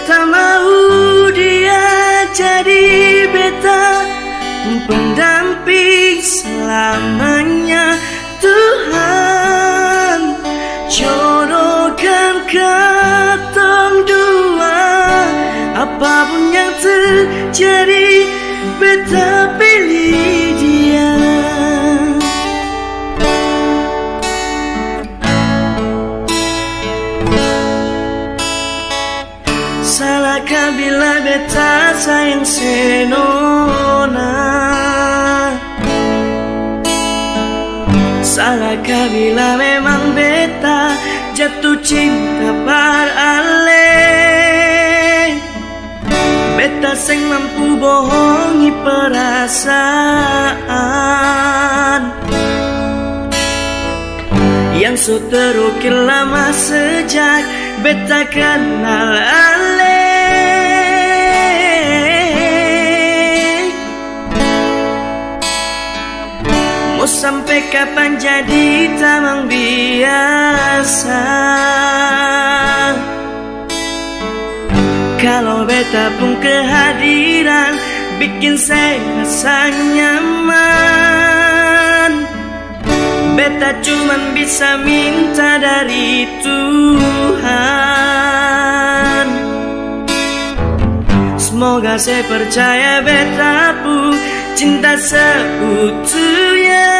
beta mau dia jadi beta pendamping selamanya. Tuhan jodohkan katong dua, apapun yang terjadi beta pilih dia. Salahkah bila beta sayang senona? Salahkah bila memang beta jatuh cinta par ale? Beta seng mampu bohongi perasaan yang so terukir lama sejak beta kenal ale. Mau sampai kapan jadi tamang biasa? Kalau beta pun kehadiran bikin saya rasa nyaman. Beta cuman bisa minta dari Tuhan. Semoga saya percaya beta pun cinta seutuhnya.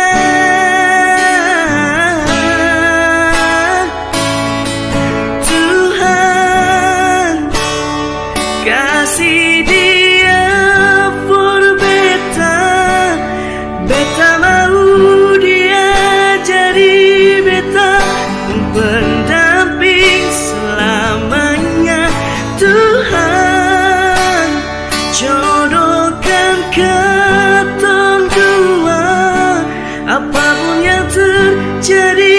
Tuhan kasih dia for beta. Beta mau dia jadi beta pendamping selamanya. Tuhan jodohkan katong dua, apapun yang terjadi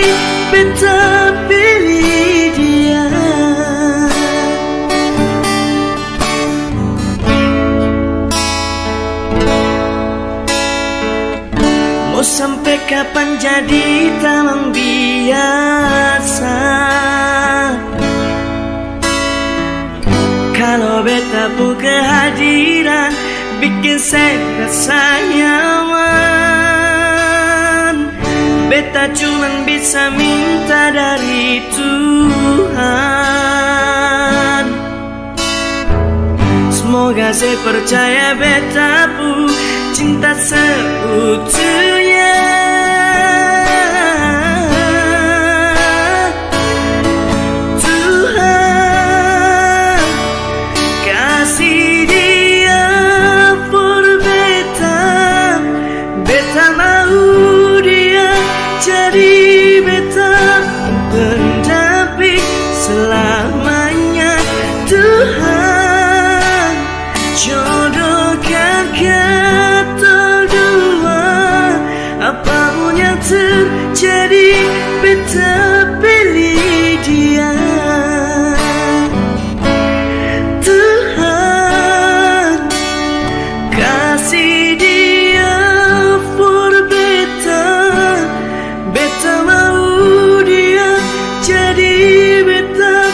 beta pilih dia. Mau sampai kapan jadi tamang biasa? Kalau beta pun kehadiran bikin saya rasa nyaman. Beta cuman bisa minta dari Tuhan. Semoga saya percaya beta pun cinta seutuhnya. Tuhan kasih dia for beta. Beta mau dia jadi beta pendamping selamanya. Tuhan jodohkan katong dua, apapun yang terjadi beta pilih dia. Tuhan kasih dia for beta. Beta mau dia jadi beta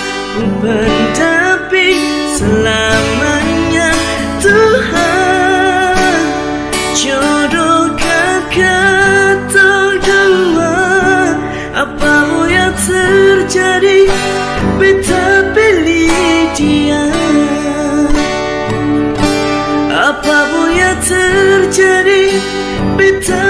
pendamping selamanya. Tuhan jodohkan katong dua, apapun yang terjadi beta pilih dia. Apapun yang terjadi beta